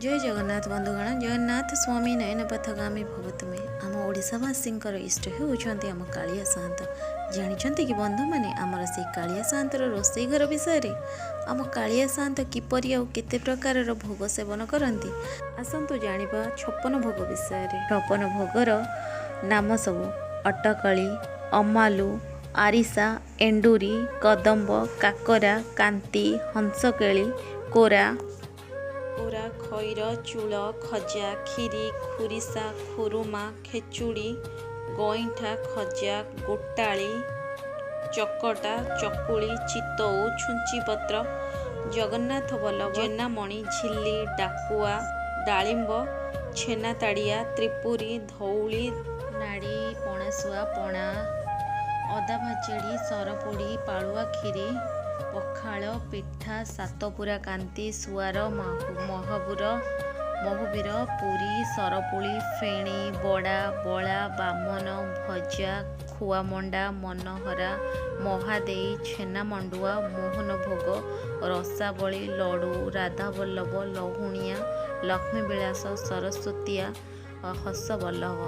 जय जगन्नाथ बंधुगण जगन्नाथ स्वामी नयन पथगामी भव तुमे आम ओडावासी इष्ट होती आम कालिया साहंत जानते कि बंधु मैंने आमर से कालिया साहंतर रोसई घर विषय आम कालिया साहंत किपरि आ केते प्रकार भोग सेवन करती आसतु जानिबा 56 भोग विषय 56 भोगर नाम सब अटकली अमालु आरिसा एंडुरी कदम्ब काकरा कांती हंसकेली कोरा कोरा खैर चूल खजा खीरी खुरीसा खुरुमा खेचुड़ी गईठा खजा गोटाली चकटा चकुली चितऊ छुंचीपत्र जगन्नाथ बल्लभ जेनामणि झिल्ली डाकुआ डालिंब छेनाताड़िया त्रिपुरी धौली नाड़ी पणाशुआ पणा अदा भाचेड़ी सरपोड़ी पालुआ खीरी पखाल पिठा सातपुरा कांती सुआर महबीर पुरी सरपुली फेणी बड़ा बड़ा बामन भजा खुआमंडा मनहरा महादेई छेना मंडुआ मोहन भोग रसावली लडू राधावल्लभ लहुणिया लक्ष्मी विलास सरस्वतीया हसवल्लभ।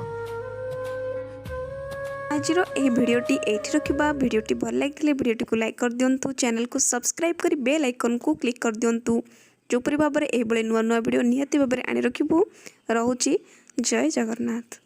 आज भिडियोटी एठी रखिबा। भिडियोटी भल लगे भिडियोटी को लाइक कर दिंतु, चैनल को सब्सक्राइब कर बेल आइकन को क्लिक कर दिंतु जोपरी भाव में नुआ नुआ भिडियो निहाती भाव में आनि रखिबु। रहुची जय जगन्नाथ।